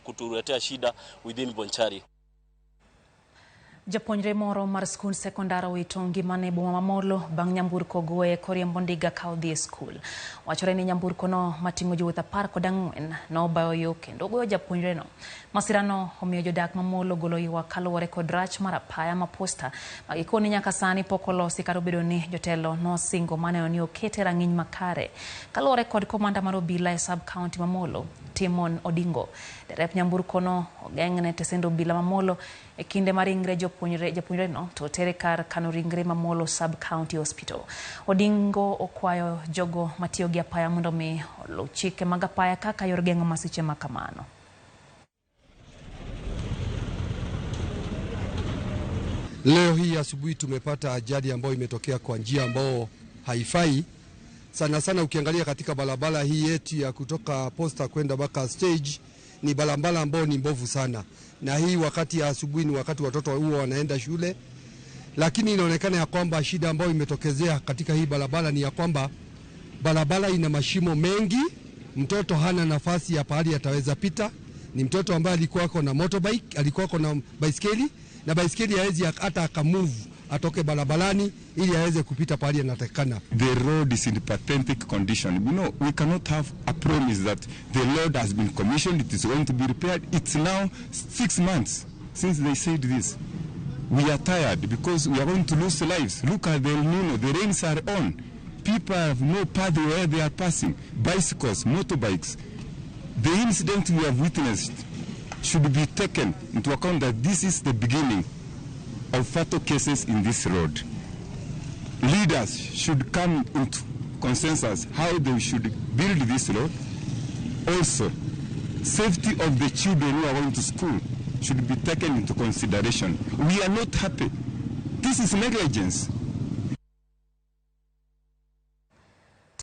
kutuletea shida within Bonchari. Japuonjre moro mar skul sekondar owito ngimane boma ma Molo bang' nyamburko goye koriembo ndiga ka odhi e skul. Wachore ni nyamburko no mating'o jowuoth 14 nobayo yo kendo goyo japuonjre no. Masirano omiyo jodak ma Molo golo ywak kaluwore kod rach mar apaya ma posta magikoni nyaka sani pok olosi kata obedo ni jotelo nosingo maneno ni okete rang'iny makare. Kaluwore kod komanda mar obila e sub county ma Molo, Timon Odingo, derep nyamburko no ogeng'ne tesend obila ma Molo e kinde mar ringre japuonjre no to tere kar kano ringre ma Molo sub county hospital. Odingo okwayo jogo matiyo gi apaya mondo mi oluw chike mag apaya kaka yor geng'o masiche ma kamano. Leo hii asubuhi tumepata ajali ambayo imetokea kwa njia ambayo haifai. Sana sana ukiangalia katika barabara hii yetu ya kutoka posta kwenda mpaka stage ni barabara ambayo ni mbovu sana. Na hii wakati ya asubuhi ni wakati watoto huwa wanaenda shule. Lakini inaonekana ya kwamba shida ambayo imetokezea katika hii barabara ni ya kwamba barabara ina mashimo mengi, mtoto hana nafasi ya pahali ataweza pita. Ni mtoto ambaye alikuwa na motorbike, alikuwa na baiskeli, na baiskeli hawezi hata akamove atoke barabarani ili aweze kupita pahali anatakana. The road is in pathetic condition. You know, we cannot have a promise that the road has been commissioned, it is going to be repaired. It's now 6 months since they said this. We are tired because we are going to lose lives. Look at the El Nino, the rains are on. People have no path where they are passing. Bicycles, motorbikes. The incident we have witnessed should be taken into account that this is the beginning of fatal cases in this road. Leaders should come into consensus how they should build this road. Also, safety of the children who are going to school should be taken into consideration. We are not happy. This is negligence.